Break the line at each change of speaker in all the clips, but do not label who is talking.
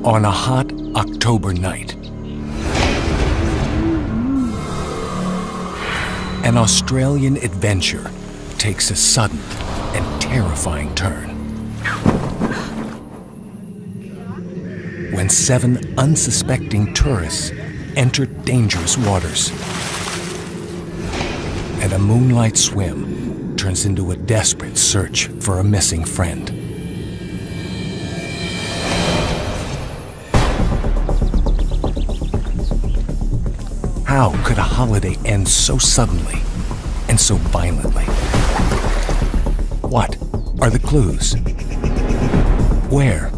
On a hot October night, an Australian adventure takes a sudden and terrifying turn. When 7 unsuspecting tourists enter dangerous waters, and a moonlight swim turns into a desperate search for a missing friend. How could a holiday end so suddenly and so violently? What are the clues? Where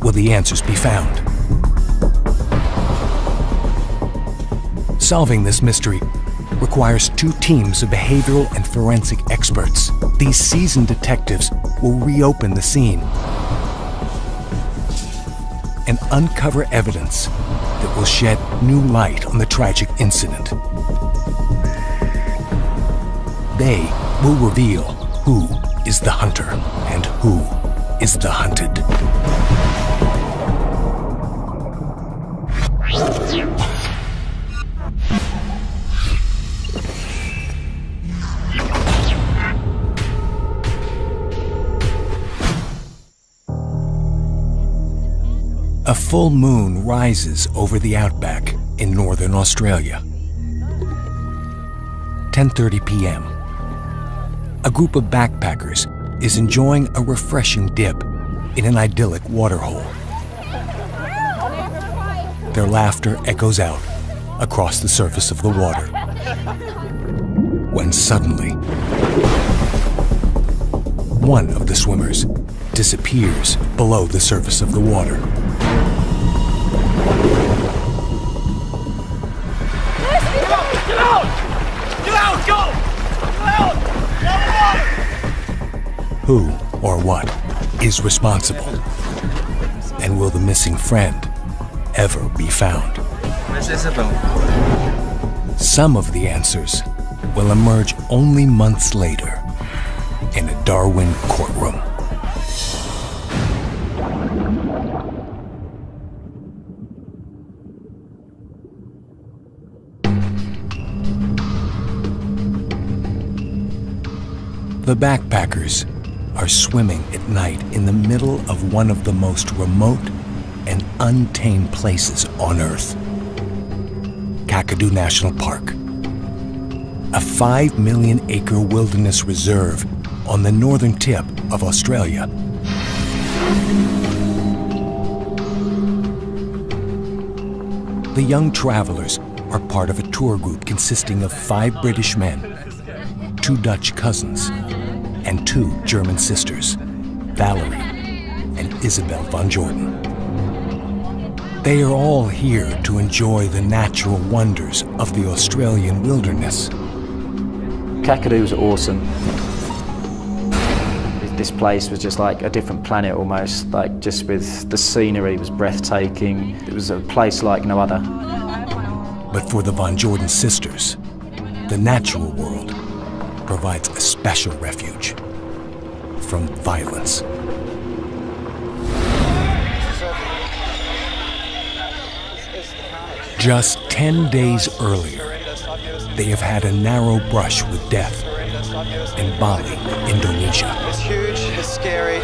will the answers be found? Solving this mystery requires 2 teams of behavioral and forensic experts. These seasoned detectives will reopen the scene and uncover evidence that will shed new light on the tragic incident. They will reveal who is the hunter and who is the hunted. A full moon rises over the outback in northern Australia. 10:30 p.m. A group of backpackers is enjoying a refreshing dip in an idyllic waterhole. Their laughter echoes out across the surface of the water. When suddenly, one of the swimmers disappears below the surface of the water.
Get out! Get out! Go! Get out! Get out!
Who or what is responsible? And will the missing friend ever be found?
Where's Isabel?
Some of the answers will emerge only months later in a Darwin courtroom. The backpackers are swimming at night in the middle of one of the most remote and untamed places on Earth. Kakadu National Park, a 5 million acre wilderness reserve on the northern tip of Australia. The young travelers are part of a tour group consisting of 5 British men, 2 Dutch cousins, and 2 German sisters, Valerie and Isabel van Jordan. They are all here to enjoy the natural wonders of the Australian wilderness.
Kakadu was awesome. This place was just like a different planet almost, like just with the scenery was breathtaking. It was a place like no other.
But for the Van Jordan sisters, the natural world provides a special refuge from violence. Just 10 days earlier, they have had a narrow brush with death in Bali, Indonesia.
It's huge, it's scary.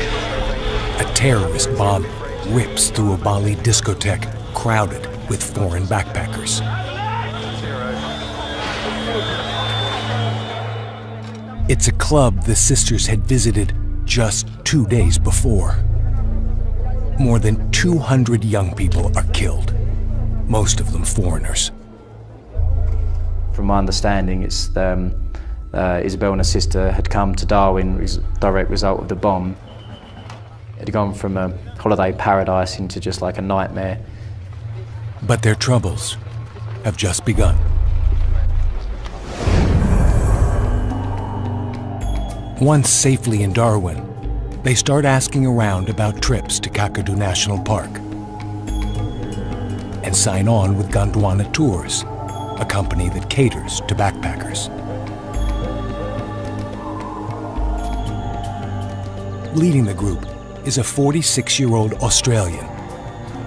A terrorist bomb rips through a Bali discotheque crowded with foreign backpackers. It's a club the sisters had visited just 2 days before. More than 200 young people are killed, most of them foreigners.
From my understanding, it's Isabel and her sister had come to Darwin as a direct result of the bomb. It had gone from a holiday paradise into just like a nightmare.
But their troubles have just begun. Once safely in Darwin, they start asking around about trips to Kakadu National Park and sign on with Gondwana Tours, a company that caters to backpackers. Leading the group is a 46-year-old Australian,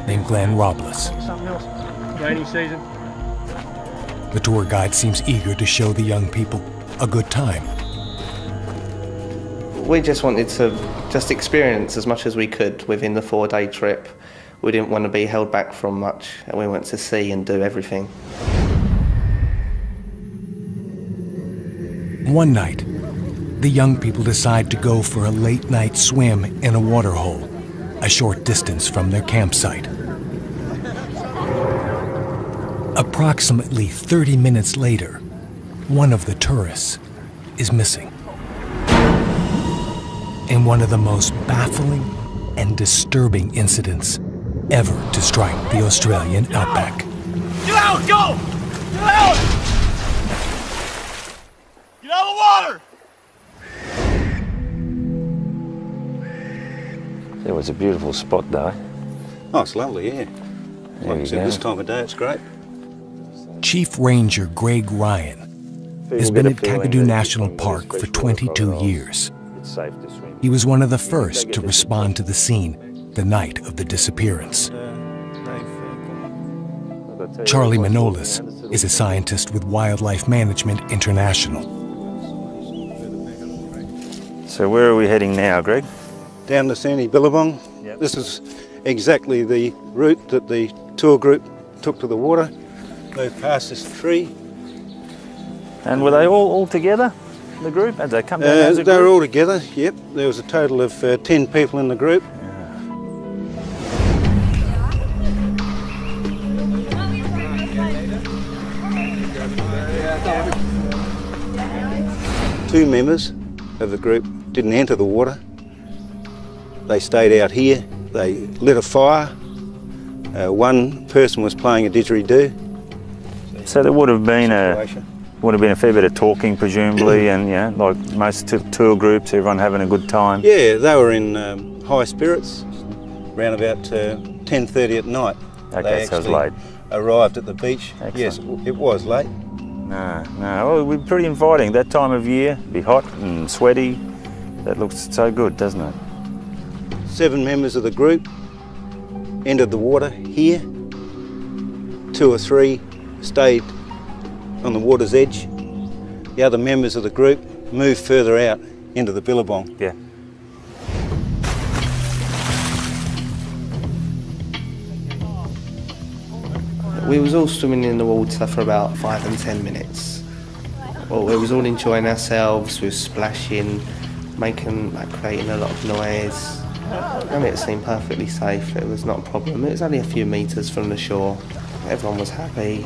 named Glenn Robles.
Something else. Rainy season.
The tour guide seems eager to show the young people a good time.
We just wanted to just experience as much as we could within the 4-day trip. We didn't want to be held back from much, and we went to see and do everything.
One night, the young people decide to go for a late-night swim in a waterhole, a short distance from their campsite. Approximately 30 minutes later, one of the tourists is missing. In one of the most baffling and disturbing incidents ever to strike the Australian outback.
Get out! Go! Get out! Get out of the water!
It was a beautiful spot, though.
Oh, it's lovely, yeah. Like I said, this time of day, it's great.
Chief Ranger Greg Ryan has been at Kakadu National Park for 22 years.
It's safe to swim.
He was one of the first to respond to the scene the night of the disappearance. Charlie Manolis is a scientist with Wildlife Management International.
So where are we heading now, Greg?
Down the Sandy Billabong.
Yep.
This is exactly the route that the tour group took to the water. Moved past this tree.
And were they all together, the group? Had they come down as a
They were
group?
all together, yep. There was a total of 10 people in the group. Two members of the group didn't enter the water. They stayed out here. They lit a fire. One person was playing a didgeridoo.
So there would have been a fair bit of talking, presumably, and like most tour groups, everyone having a good time.
Yeah, they were in high spirits. Around about 10:30 at night.
Okay,
They
so it was
actually
late.
arrived at the beach.
Excellent.
Yes, it was late.
No. Well, it would be pretty inviting that time of year. It'd be hot and sweaty. That looks so good, doesn't it?
7 members of the group entered the water here. 2 or 3 stayed on the water's edge. The other members of the group moved further out into the Billabong.
Yeah.
We was all swimming in the water for about 5 and 10 minutes. Well, we was all enjoying ourselves, we was splashing, creating a lot of noise. And it seemed perfectly safe, it was not a problem. It was only a few metres from the shore. Everyone was happy,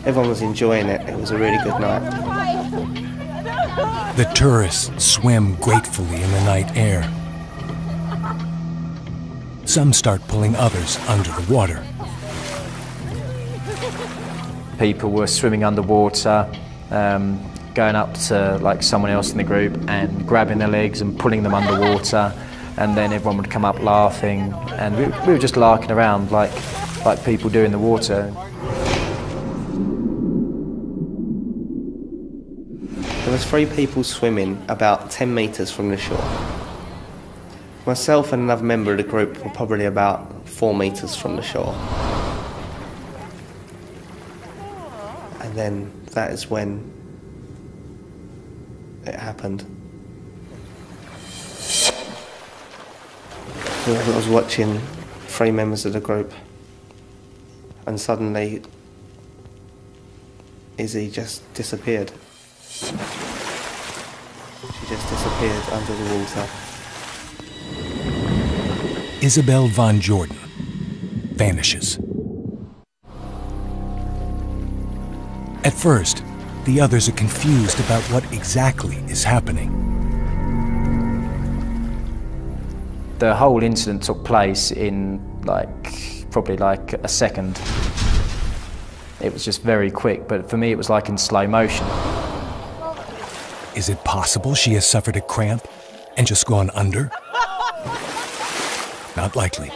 everyone was enjoying it. It was a really good night.
The tourists swim gratefully in the night air. Some start pulling others under the water.
People were swimming underwater, going up to like someone else in the group and grabbing their legs and pulling them underwater, and then everyone would come up laughing, and we were just larking around like people do in the water.
There was 3 people swimming about 10 metres from the shore. Myself and another member of the group were probably about 4 metres from the shore. And then that is when it happened. I was watching 3 members of the group, and suddenly Izzy just disappeared. She just disappeared under the water.
Isabel Von Jordan vanishes. At first, the others are confused about what exactly is happening.
The whole incident took place in probably a second. It was just very quick, but for me it was like in slow motion.
Is it possible she has suffered a cramp and just gone under? Not likely.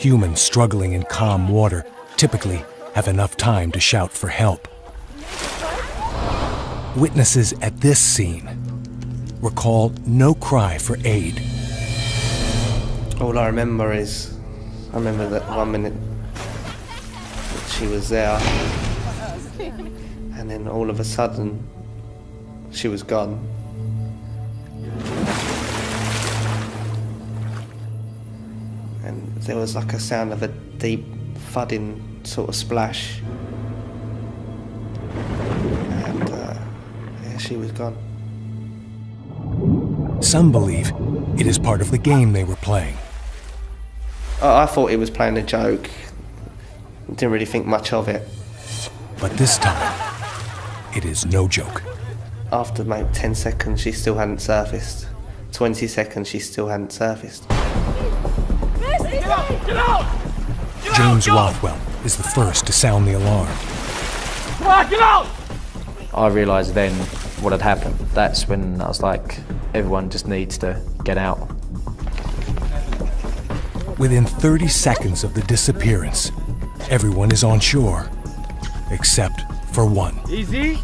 Humans struggling in calm water typically have enough time to shout for help. Witnesses at this scene recall no cry for aid.
All I remember is remember that one minute that she was there, and then all of a sudden she was gone. And there was like a sound of a deep thudding sort of splash, and yeah, she was gone.
Some believe it is part of the game they were playing.
I thought he was playing a joke. Didn't really think much of it.
But this time, it is no joke.
After maybe 10 seconds, she still hadn't surfaced. 20 seconds, she still hadn't surfaced.
Get out! Get out!
James Rothwell is the first to sound the alarm.
Come on, get out!
I realised then what had happened. That's when I was like, everyone just needs to get out.
Within 30 seconds of the disappearance, everyone is on shore, except for one.
Easy.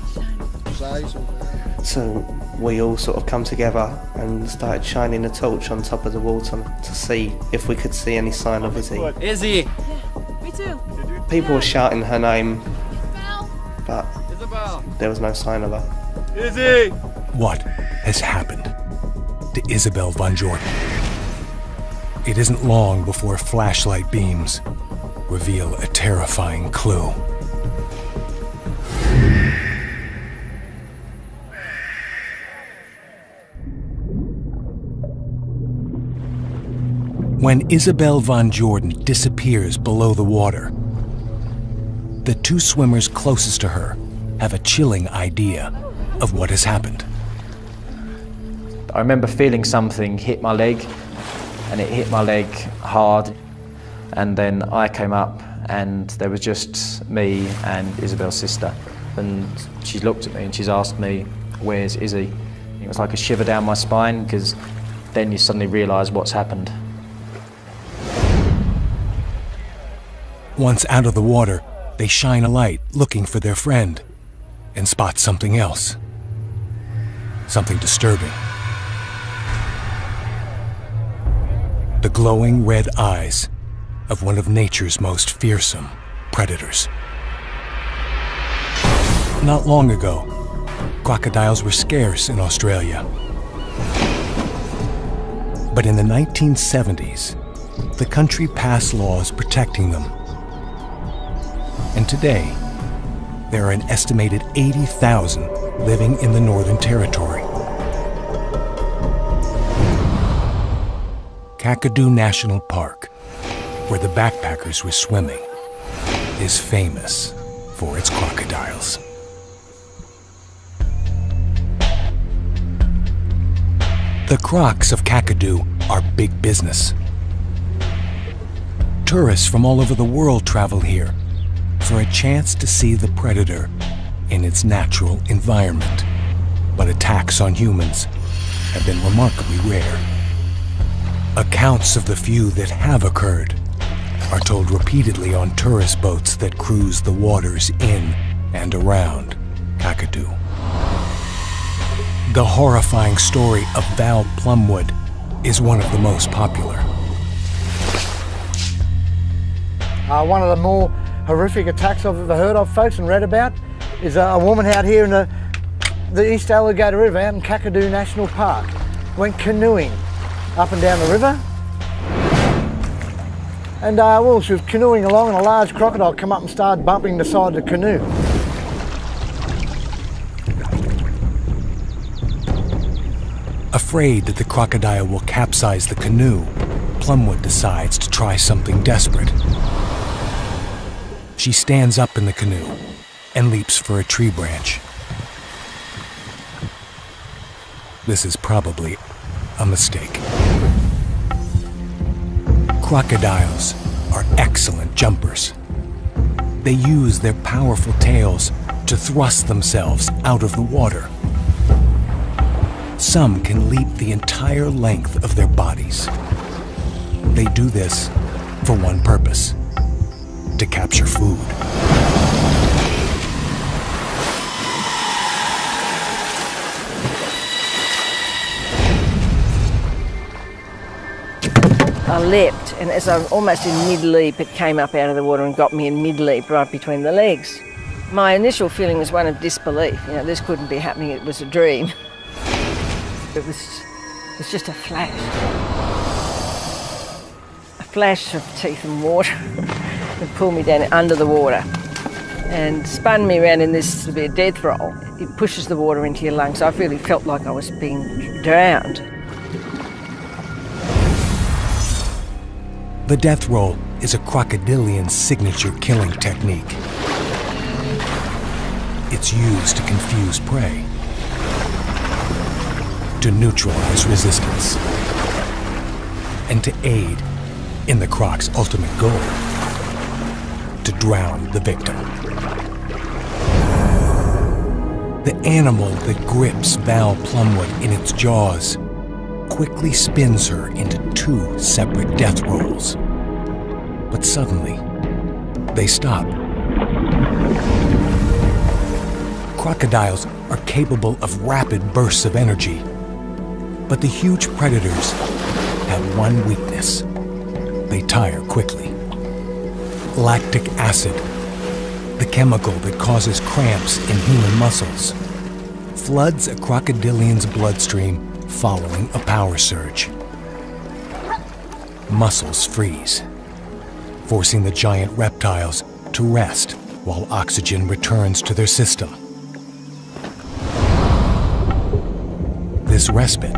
So we all sort of come together and started shining a torch on top of the water to see if we could see any sign of Izzy.
Izzy.
Me too.
People were shouting her name, but
Isabel.
there was no sign of her.
Izzy.
What has happened to Isabel Van Jordan? It isn't long before flashlight beams reveal a terrifying clue. When Isabel Van Jordan disappears below the water, the two swimmers closest to her have a chilling idea of what has happened.
I remember feeling something hit my leg, and it hit my leg hard. And then I came up and there was just me and Isabel's sister. And she looked at me and she's asked me, "Where's Izzy?" It was like a shiver down my spine, because then you suddenly realise what's happened.
Once out of the water, they shine a light looking for their friend and spot something else. Something disturbing. The glowing red eyes of one of nature's most fearsome predators. Not long ago, crocodiles were scarce in Australia. But in the 1970s, the country passed laws protecting them. And today, there are an estimated 80,000 living in the Northern Territory. Kakadu National Park, where the backpackers were swimming, is famous for its crocodiles. The crocs of Kakadu are big business. Tourists from all over the world travel here for a chance to see the predator in its natural environment. But attacks on humans have been remarkably rare. Accounts of the few that have occurred are told repeatedly on tourist boats that cruise the waters in and around Kakadu. The horrifying story of Val Plumwood is one of the most popular.
One of the more horrific attacks I've ever heard of, folks, and read about, is a woman out here in the East Alligator River out in Kakadu National Park. Went canoeing up and down the river, and well, she was canoeing along and a large crocodile came up and started bumping the side of the canoe.
Afraid that the crocodile will capsize the canoe, Plumwood decides to try something desperate. She stands up in the canoe and leaps for a tree branch. This is probably a mistake. Crocodiles are excellent jumpers. They use their powerful tails to thrust themselves out of the water. Some can leap the entire length of their bodies. They do this for one purpose: to capture food.
I leapt, and as I'm almost in mid-leap, it came up out of the water and got me in mid-leap right between the legs. My initial feeling was one of disbelief. You know, this couldn't be happening, it was a dream. It was just a flash. A flash of teeth and water that pulled me down under the water and spun me around in this to be a death roll. It pushes the water into your lungs. I really felt like I was being drowned.
The death roll is a crocodilian's signature killing technique. It's used to confuse prey, to neutralize resistance, and to aid in the croc's ultimate goal, to drown the victim. The animal that grips Val Plumwood in its jaws quickly spins her into two separate death rolls. But suddenly, they stop. Crocodiles are capable of rapid bursts of energy, but the huge predators have one weakness. They tire quickly. Lactic acid, the chemical that causes cramps in human muscles, floods a crocodilian's bloodstream following a power surge. Muscles freeze, forcing the giant reptiles to rest while oxygen returns to their system. This respite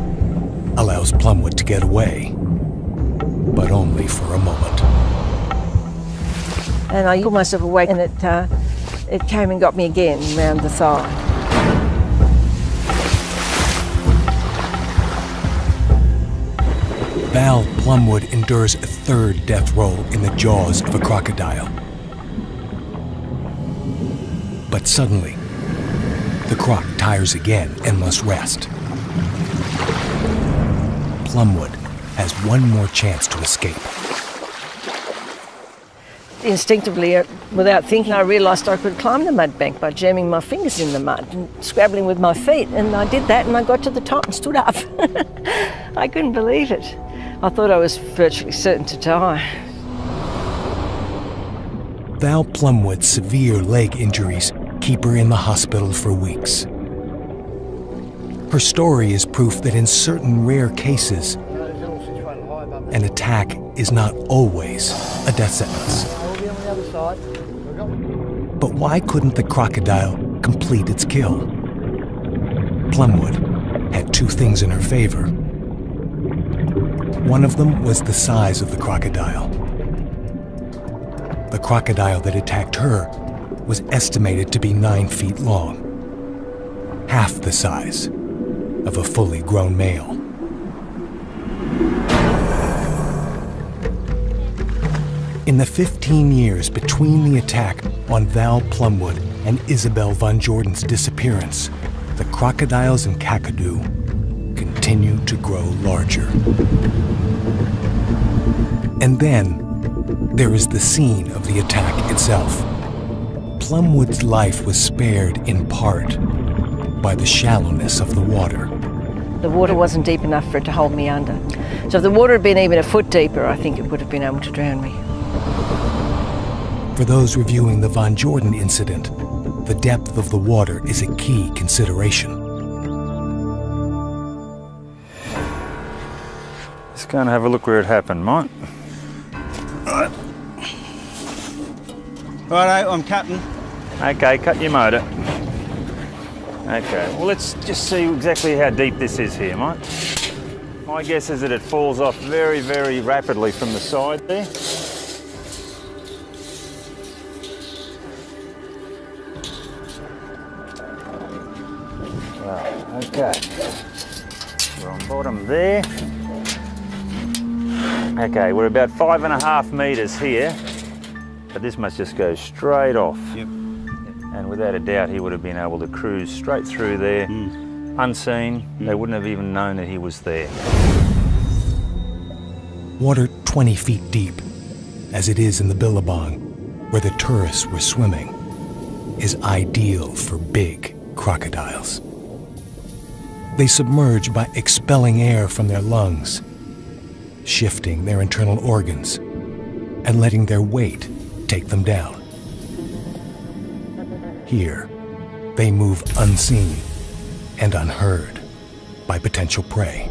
allows Plumwood to get away, but only for a moment.
And I pulled myself away, and it came and got me again round the thigh.
Val Plumwood endures a third death roll in the jaws of a crocodile. But suddenly, the croc tires again and must rest. Plumwood has one more chance to escape.
Instinctively, without thinking, I realised I could climb the mud bank by jamming my fingers in the mud and scrabbling with my feet. And I did that, and I got to the top and stood up. I couldn't believe it. I thought I was virtually certain to die.
Val Plumwood's severe leg injuries keep her in the hospital for weeks. Her story is proof that in certain rare cases, an attack is not always a death sentence. But why couldn't the crocodile complete its kill? Plumwood had two things in her favor. One of them was the size of the crocodile. The crocodile that attacked her was estimated to be 9 feet long, half the size of a fully grown male. In the 15 years between the attack on Val Plumwood and Isabel Van Jordan's disappearance, the crocodiles in Kakadu continue to grow larger. And then there is the scene of the attack itself. Plumwood's life was spared in part by the shallowness of the water.
The water wasn't deep enough for it to hold me under. So if the water had been even a foot deeper, I think it would have been able to drown me.
For those reviewing the Van Jordan incident, the depth of the water is a key consideration.
Let's go and have a look where it happened, mate.
Righto, I'm cutting.
Okay, cut your motor. Okay, well let's just see exactly how deep this is here, mate. My guess is that it falls off very, very rapidly from the side there. Right, okay. We're on bottom there. Okay, we're about 5.5 metres here, but this must just go straight off.
Yep.
And without a doubt, he would have been able to cruise straight through there, unseen. They wouldn't have even known that he was there.
Water 20 feet deep, as it is in the Billabong, where the tourists were swimming, is ideal for big crocodiles. They submerge by expelling air from their lungs, shifting their internal organs and letting their weight take them down. Here, they move unseen and unheard by potential prey.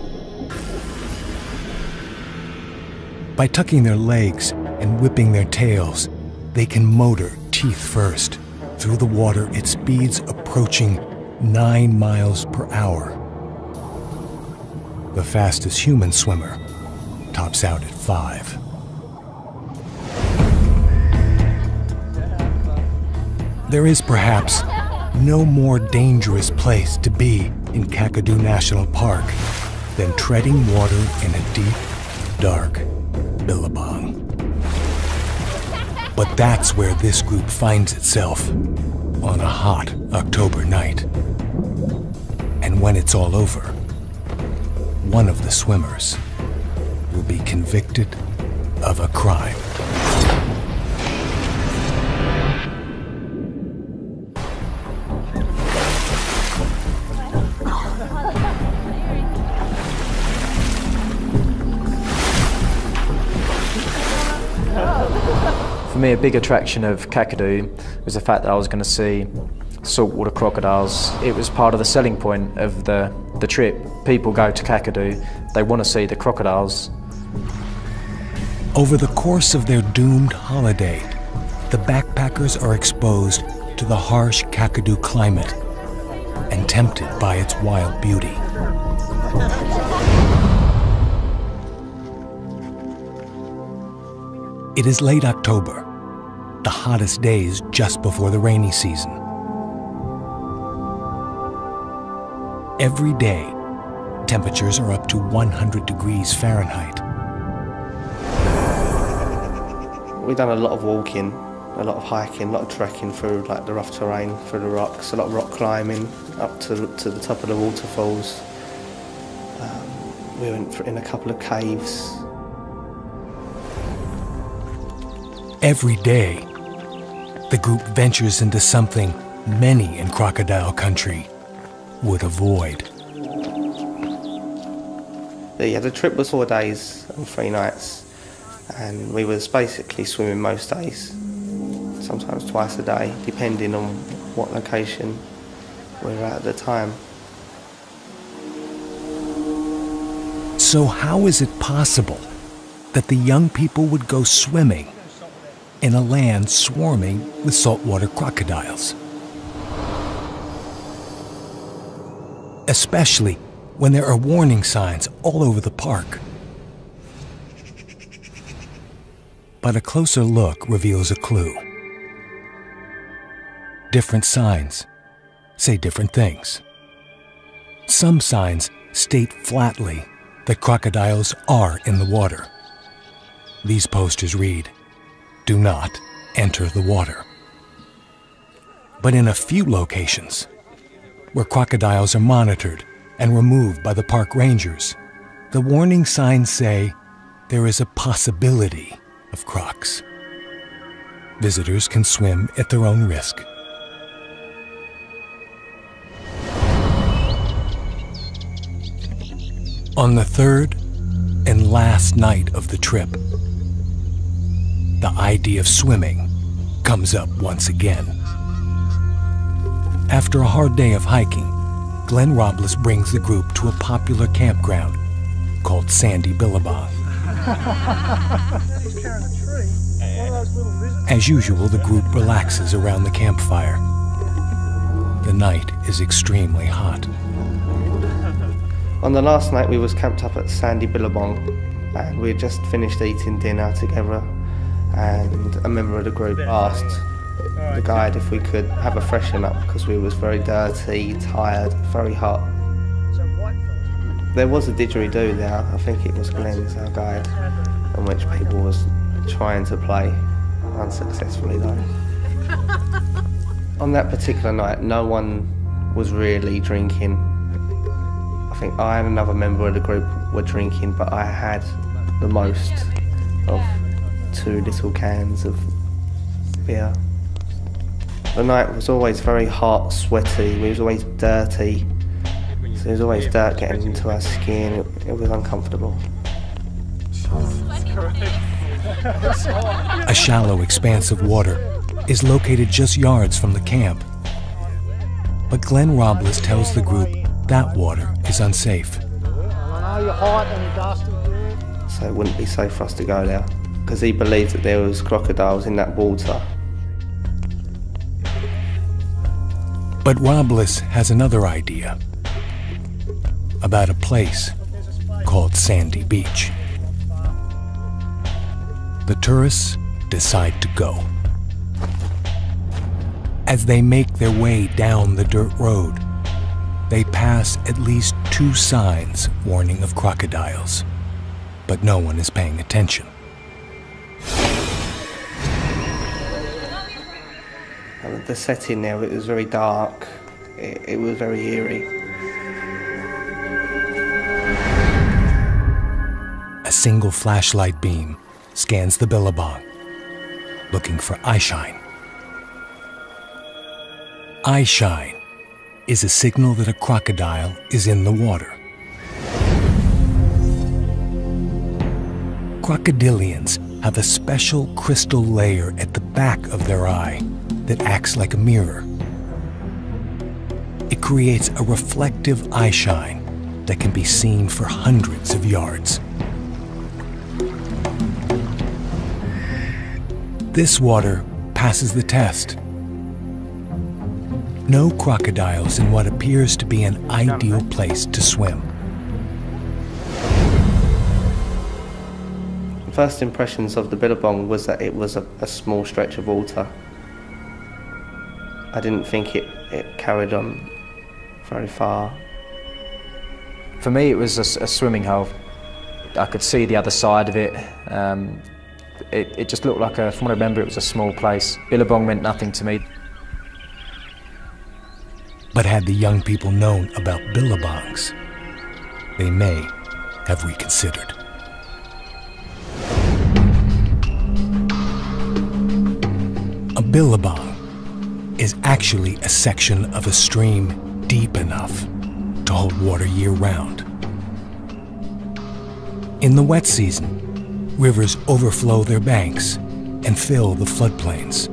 By tucking their legs and whipping their tails, they can motor teeth first through the water at speeds approaching 9 miles per hour. The fastest human swimmer tops out at 5. There is perhaps no more dangerous place to be in Kakadu National Park than treading water in a deep, dark billabong. But that's where this group finds itself on a hot October night. And when it's all over, one of the swimmers will be convicted of a crime.
For me, a big attraction of Kakadu was the fact that I was going to see saltwater crocodiles. It was part of the selling point of the trip. People go to Kakadu, they want to see the crocodiles.
Over the course of their doomed holiday, the backpackers are exposed to the harsh Kakadu climate and tempted by its wild beauty. It is late October, the hottest days just before the rainy season. Every day, temperatures are up to 100 degrees Fahrenheit.
We've done a lot of walking, a lot of hiking, a lot of trekking through like the rough terrain, through the rocks, a lot of rock climbing up to the top of the waterfalls. We went in a couple of caves.
Every day, the group ventures into something many in crocodile country would avoid.
Yeah, the trip was 4 days and 3 nights, and we was basically swimming most days, sometimes twice a day, depending on what location we were at the time.
So how is it possible that the young people would go swimming in a land swarming with saltwater crocodiles? Especially when there are warning signs all over the park. But a closer look reveals a clue. Different signs say different things. Some signs state flatly that crocodiles are in the water. These posters read, "Do not enter the water." But in a few locations, where crocodiles are monitored and removed by the park rangers, the warning signs say there is a possibility of crocs. Visitors can swim at their own risk. On the third and last night of the trip, the idea of swimming comes up once again. After a hard day of hiking, Glenn Robles brings the group to a popular campground called Sandy Billabong. As usual, the group relaxes around the campfire. The night is extremely hot.
On the last night we was camped up at Sandy Billabong, and we had just finished eating dinner together, and a member of the group asked the guide if we could have a freshen up because we was very dirty, tired, very hot. There was a didgeridoo there, I think it was Glenn's, our guide, on which people was trying to play, unsuccessfully though. On that particular night, no one was really drinking. I think I and another member of the group were drinking, but I had the most of 2 little cans of beer. The night was always very hot, sweaty, we was always dirty. So there was always dirt getting into our skin, it was uncomfortable.
A shallow expanse of water is located just yards from the camp. But Glenn Robles tells the group that water is unsafe.
I know you're hot and you're dusty.
So it wouldn't be safe for us to go there, because he believed that there was crocodiles in that water.
But Robles has another idea about a place called Sandy Beach. The tourists decide to go. As they make their way down the dirt road, they pass at least 2 signs warning of crocodiles, but no one is paying attention.
The setting there, it was very dark, it was very eerie.
A single flashlight beam scans the billabong, looking for eyeshine. Eyeshine is a signal that a crocodile is in the water. Crocodilians have a special crystal layer at the back of their eye that acts like a mirror. It creates a reflective eyeshine that can be seen for hundreds of yards. This water passes the test. No crocodiles in what appears to be an ideal place to swim.
First impressions of the billabong was that it was a small stretch of water. I didn't think it carried on very far.
For me, it was a swimming hole. I could see the other side of it. It just looked like, from what I remember, it was a small place. Billabong meant nothing to me.
But had the young people known about billabongs, they may have reconsidered. A billabong is actually a section of a stream deep enough to hold water year-round. In the wet season, rivers overflow their banks and fill the floodplains.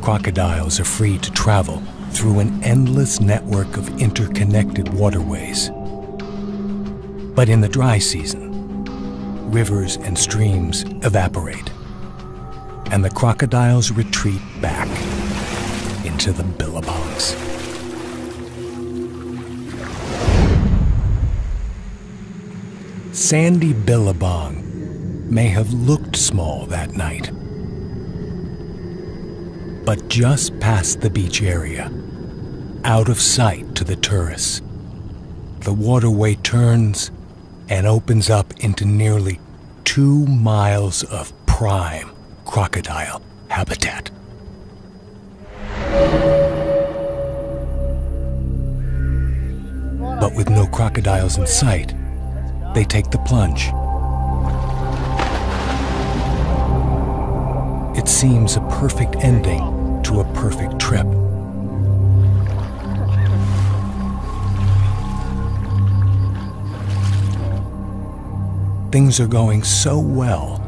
Crocodiles are free to travel through an endless network of interconnected waterways. But in the dry season, rivers and streams evaporate, and the crocodiles retreat back into the billabongs. Sandy Billabong may have looked small that night, but just past the beach area, out of sight to the tourists, the waterway turns and opens up into nearly 2 miles of prime crocodile habitat. But with no crocodiles in sight, they take the plunge. It seems a perfect ending to a perfect trip. Things are going so well,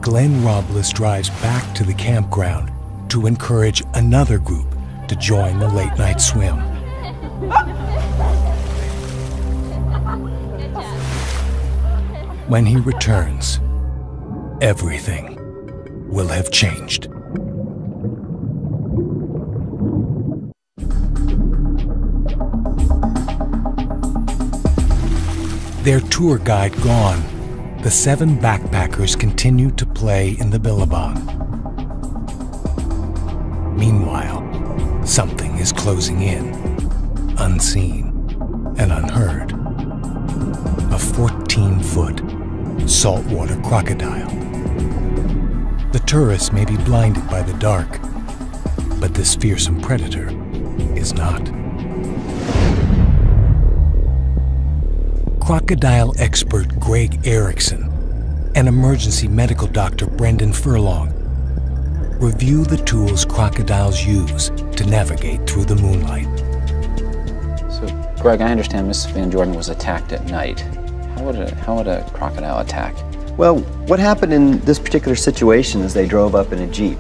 Glenn Robles drives back to the campground to encourage another group to join the late-night swim. When he returns, everything will have changed. Their tour guide gone, the 7 backpackers continue to play in the billabong. Meanwhile, something is closing in, unseen and unheard. A 14-foot saltwater crocodile. The tourists may be blinded by the dark, but this fearsome predator is not. Crocodile expert Greg Erickson and emergency medical doctor Brendan Furlong review the tools crocodiles use to navigate through the moonlight.
So, Greg, I understand Miss Van Jordan was attacked at night. How would a crocodile attack?
Well, what happened in this particular situation is they drove up in a Jeep.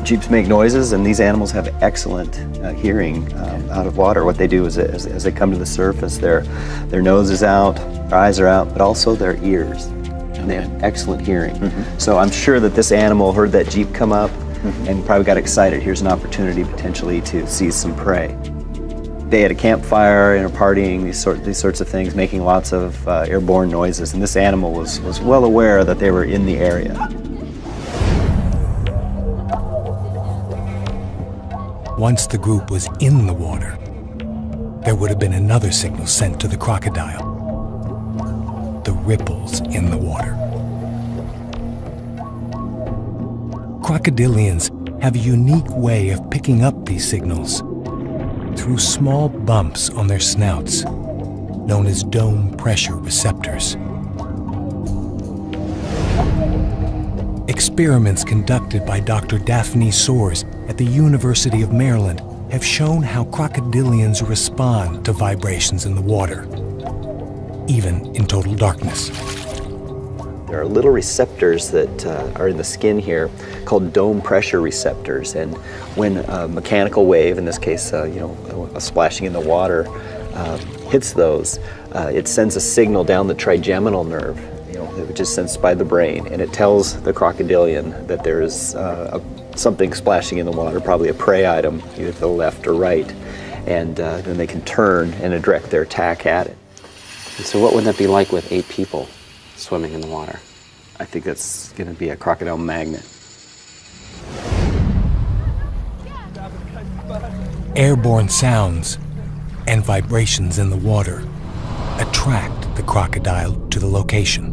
Jeeps make noises, and these animals have excellent hearing out of water. What they do is, as they come to the surface, their nose is out, their eyes are out, but also their ears. And they have excellent hearing. So I'm sure that this animal heard that Jeep come up and probably got excited. Here's an opportunity potentially to seize some prey. They had a campfire and are partying, these sorts of things, making lots of airborne noises, and this animal was well aware that they were in the area.
Once the group was in the water, there would have been another signal sent to the crocodile. The ripples in the water. Crocodilians have a unique way of picking up these signals through small bumps on their snouts, known as dome pressure receptors. Experiments conducted by Dr. Daphne Soares at the University of Maryland have shown how crocodilians respond to vibrations in the water, even in total darkness.
There are little receptors that are in the skin here called dome pressure receptors, and when a mechanical wave, in this case, a splashing in the water, hits those, it sends a signal down the trigeminal nerve, which is sensed by the brain, and it tells the crocodilian that there is something splashing in the water, probably a prey item, either to the left or right, and then they can turn and direct their attack at it.
And so what would that be like with 8 people swimming in the water?
I think that's going to be a crocodile magnet.
Airborne sounds and vibrations in the water attract the crocodile to the location.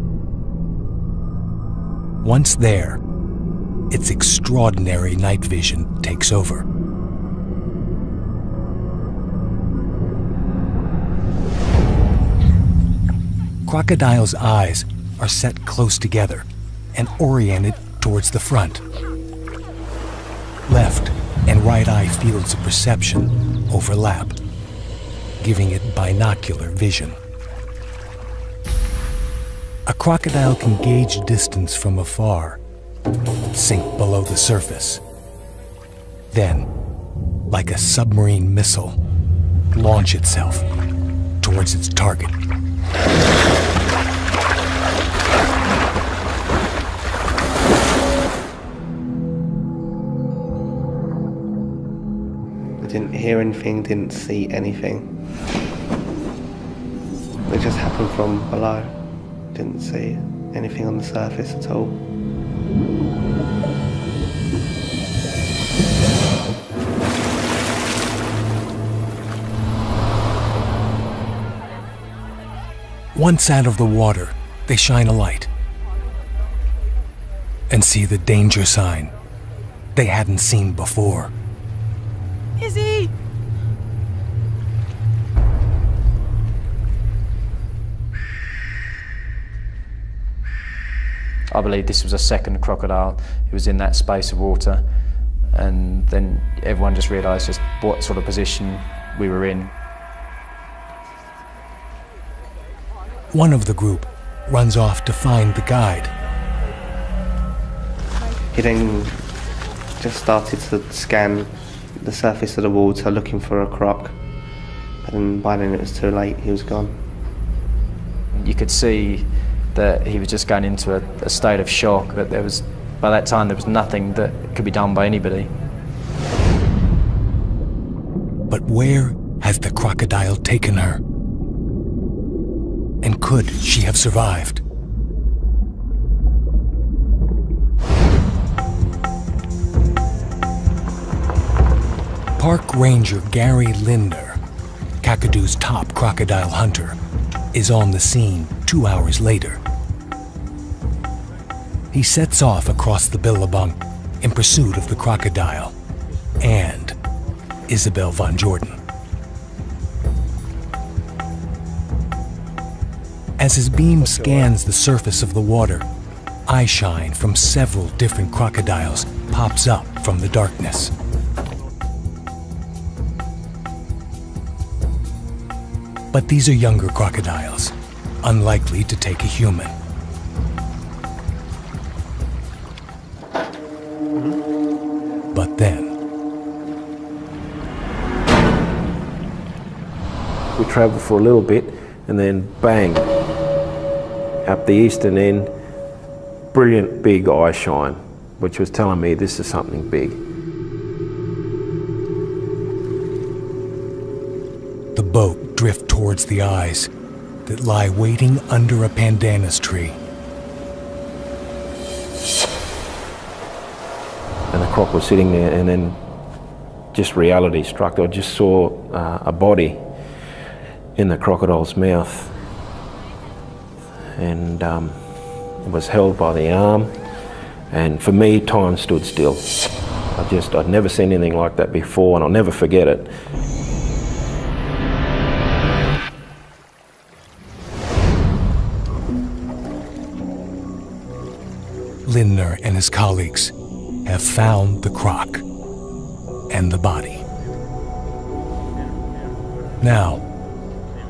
Once there, its extraordinary night vision takes over. Crocodiles' eyes are set close together and oriented towards the front. Left and right eye fields of perception overlap, giving it binocular vision. A crocodile can gauge distance from afar, sink below the surface, then, like a submarine missile, launch itself towards its target.
Didn't hear anything, didn't see anything. It just happened from below. Didn't see anything on the surface at all.
Once out of the water, they shine a light and see the danger sign they hadn't seen before.
Izzy!
I believe this was a second crocodile who was in that space of water, and then everyone just realised just what sort of position we were in.
One of the group runs off to find the guide.
He then just started to scan the surface of the water looking for a croc, but then by then it was too late, he was gone.
You could see that he was just going into a state of shock, but by that time there was nothing that could be done by anybody.
But where has the crocodile taken her? And could she have survived? Park Ranger Gary Linder, Kakadoo's top crocodile hunter, is on the scene 2 hours later. He sets off across the Billabong in pursuit of the crocodile and Isabel Von Jordan. As his beam scans the surface of the water, eyeshine from several different crocodiles pops up from the darkness. But these are younger crocodiles, unlikely to take a human. But then,
we travelled for a little bit and then bang, up the eastern end, brilliant big eye shine, which was telling me this is something big.
the boat drifted towards the eyes that lie waiting under a pandanus tree.
And the croc was sitting there, and then just reality struck. I just saw a body in the crocodile's mouth, and it was held by the arm, and for me time stood still. I'd never seen anything like that before, and I'll never forget it.
Lindner and his colleagues have found the croc and the body. Now,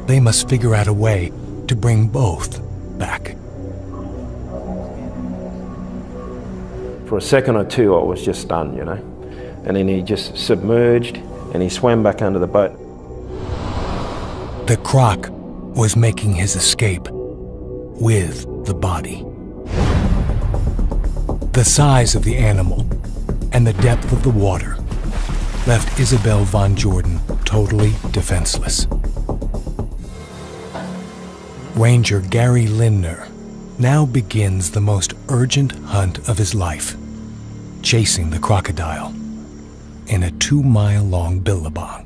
they must figure out a way to bring both back.
For a second or two, I was just stunned, you know. And then he just submerged and he swam back under the boat.
The croc was making his escape with the body. The size of the animal and the depth of the water left Isabel Van Jordan totally defenseless. Ranger Gary Lindner now begins the most urgent hunt of his life, chasing the crocodile in a 2-mile-long billabong.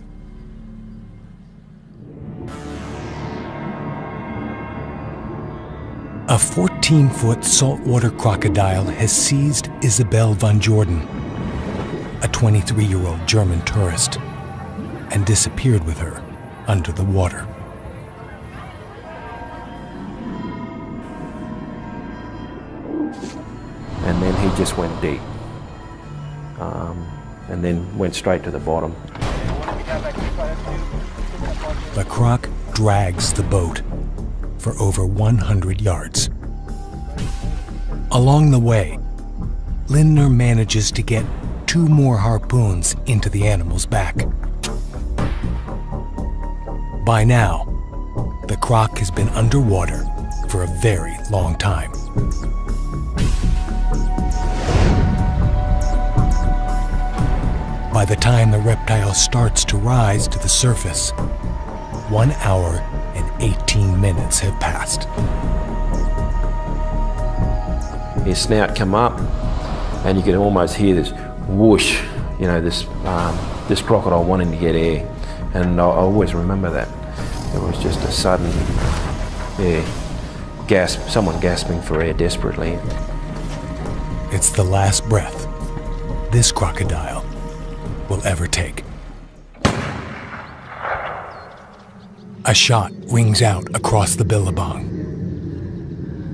A 14-foot saltwater crocodile has seized Isabel Van Jordan, a 23-year-old German tourist, and disappeared with her under the water.
And then he just went deep, and then went straight to the bottom.
The croc drags the boat for over 100 yards. Along the way, Lindner manages to get 2 more harpoons into the animal's back. By now, the croc has been underwater for a very long time. By the time the reptile starts to rise to the surface, 1 hour and 18 minutes have passed.
His snout come up, and you could almost hear this whoosh, you know, this crocodile wanting to get air. And I always remember that. It was just a sudden, gasp, someone gasping for air desperately.
It's the last breath this crocodile will ever take. A shot rings out across the billabong,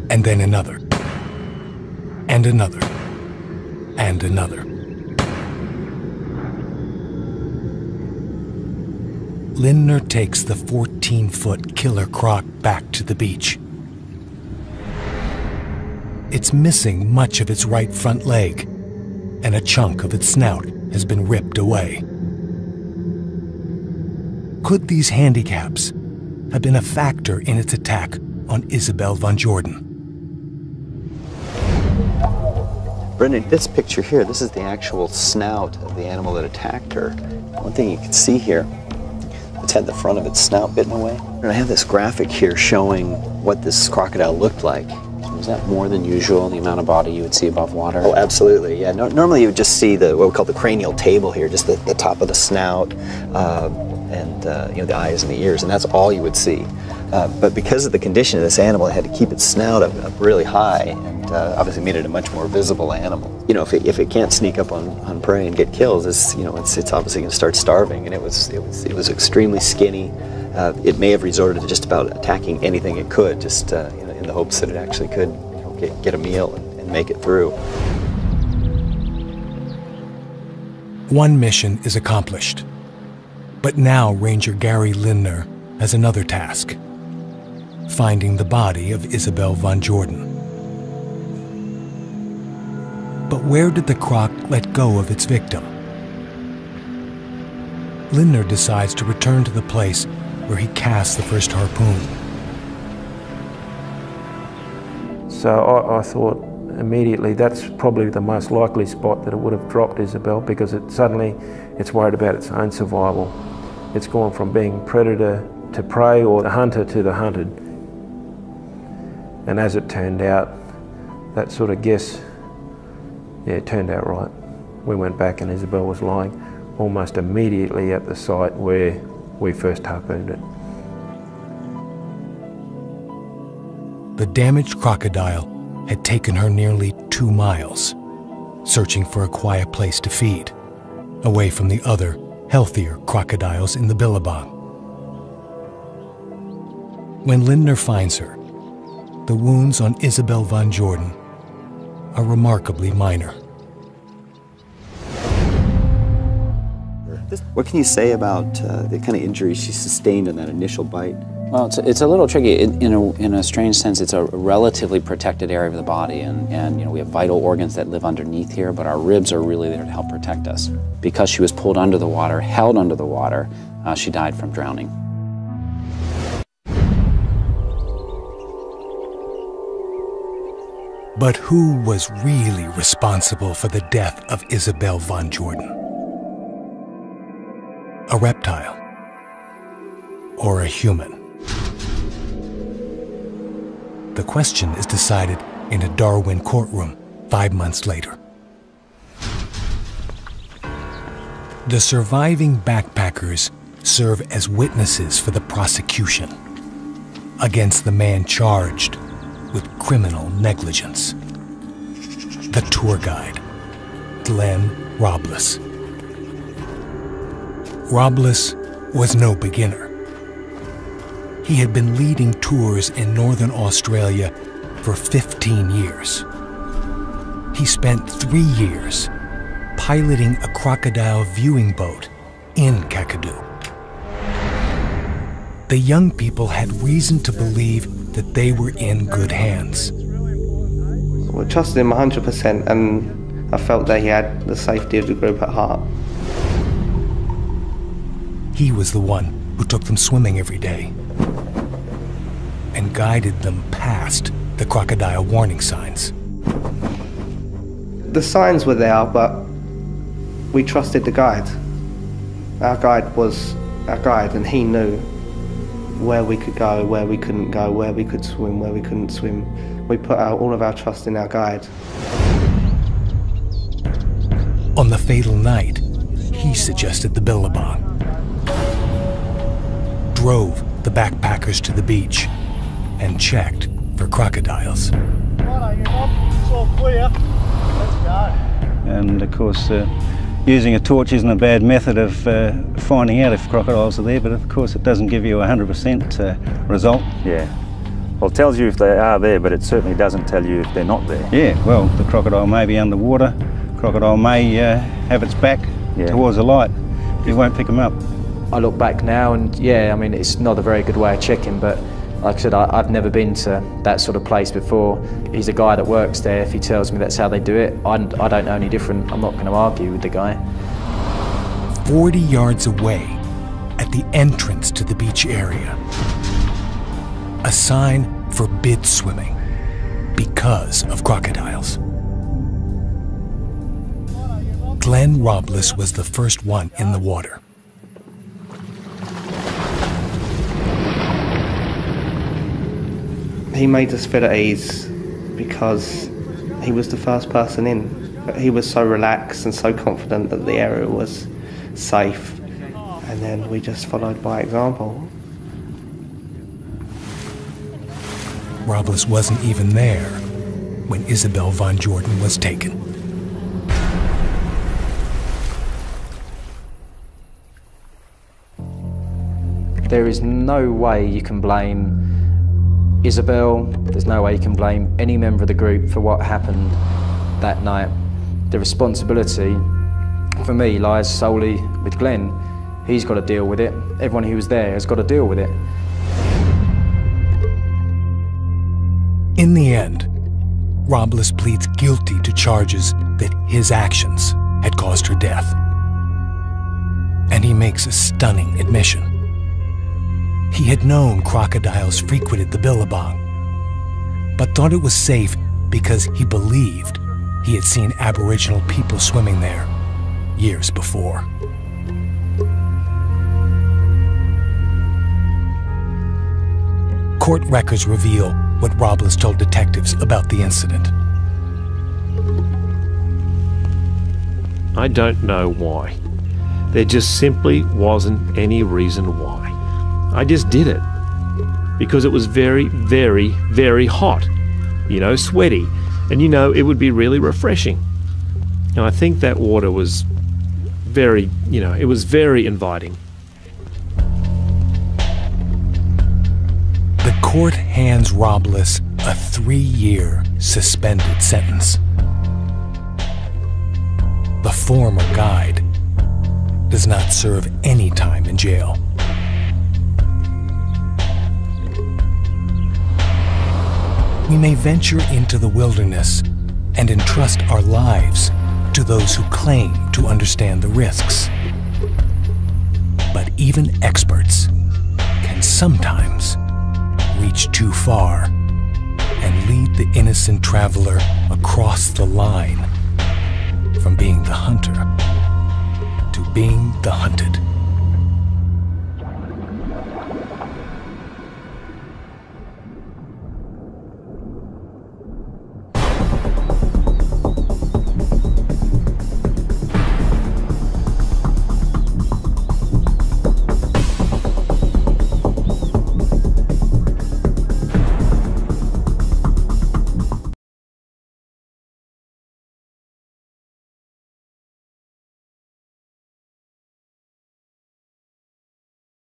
and then another, and another, and another. Lindner takes the 14-foot killer croc back to the beach. It's missing much of its right front leg, and a chunk of its snout has been ripped away. Could these handicaps have been a factor in its attack on Isabel Van Jordan?
Brendan, this picture here, this is the actual snout of the animal that attacked her. One thing you can see here, it's had the front of its snout bitten away. And I have this graphic here showing what this crocodile looked like.
Was that more than usual, the amount of body you would see above water?
Oh, absolutely, yeah. Normally you would just see what we call the cranial table here, just the top of the snout, and you know, the eyes and the ears, and that's all you would see. But because of the condition of this animal, it had to keep its snout up really high, and obviously made it a much more visible animal. You know, if it can't sneak up on prey and get kills, it's obviously going to start starving. And it was extremely skinny. It may have resorted to just about attacking anything it could, just in the hopes that it actually could, you know, get a meal and make it through.
One mission is accomplished, but now Ranger Gary Lindner has another task. finding the body of Isabel Van Jordan. But where did the croc let go of its victim? Lindner decides to return to the place where he cast the first harpoon.
So I thought immediately that's probably the most likely spot that it would have dropped Isabel, because it's worried about its own survival. It's gone from being predator to prey, or the hunter to the hunted. And as it turned out, that sort of guess, yeah, it turned out right. We went back and Isabel was lying almost immediately at the site where we first harpooned it.
The damaged crocodile had taken her nearly 2 miles, searching for a quiet place to feed, away from the other, healthier crocodiles in the Billabong. When Lindner finds her, the wounds on Isabel Van Jordan are remarkably minor.
What can you say about the kind of injuries she sustained in that initial bite?
Well, it's a little tricky. In a strange sense, it's a relatively protected area of the body, and you know, we have vital organs that live underneath here, but our ribs are really there to help protect us. Because she was pulled under the water, held under the water, she died from drowning.
But who was really responsible for the death of Isabel Van Jordan? A reptile or a human? The question is decided in a Darwin courtroom 5 months later. The surviving backpackers serve as witnesses for the prosecution against the man charged with criminal negligence, the tour guide, Glenn Robles. Robles was no beginner. He had been leading tours in Northern Australia for 15 years. He spent 3 years piloting a crocodile viewing boat in Kakadu. The young people had reason to believe that they were in good hands.
We trusted him 100%, and I felt that he had the safety of the group at heart.
He was the one who took them swimming every day and guided them past the crocodile warning signs.
The signs were there, but we trusted the guide. Our guide was our guide, and he knew where we could go, where we couldn't go, where we could swim, where we couldn't swim. We put all of our trust in our guide.
On the fatal night, he suggested the Billabong, drove the backpackers to the beach, and checked for crocodiles.
It's all clear. Let's go.
And of course, using a torch isn't a bad method of finding out if crocodiles are there, but of course it doesn't give you a 100% result.
Yeah. Well, it tells you if they are there, but it certainly doesn't tell you if they're not there.
Yeah, well, the crocodile may be underwater. Crocodile may have its back towards the light. You won't pick them up.
I look back now and yeah, I mean, it's not a very good way of checking, but like I said, I've never been to that sort of place before. He's a guy that works there. If he tells me that's how they do it, I don't know any different. I'm not going to argue with the guy.
40 yards away, at the entrance to the beach area, a sign forbids swimming because of crocodiles. Glenn Robles was the first one in the water.
He made us feel at ease because he was the first person in. He was so relaxed and so confident that the area was safe, and then we just followed by example.
Robles wasn't even there when Isabel Van Jordan was taken.
There is no way you can blame Isabel, there's no way you can blame any member of the group for what happened that night. The responsibility, for me, lies solely with Glenn. He's got to deal with it. Everyone who was there has got to deal with it.
In the end, Robles pleads guilty to charges that his actions had caused her death. And he makes a stunning admission. He had known crocodiles frequented the Billabong, but thought it was safe because he believed he had seen Aboriginal people swimming there years before. Court records reveal what Robles told detectives about the incident.
I don't know why. There just simply wasn't any reason why. I just did it. Because it was very, very, very hot. You know, sweaty. And you know, it would be really refreshing. And I think that water was very, you know, it was very inviting.
The court hands Robles a 3-year suspended sentence. The former guide does not serve any time in jail. We may venture into the wilderness and entrust our lives to those who claim to understand the risks. But even experts can sometimes reach too far and lead the innocent traveler across the line from being the hunter to being the hunted.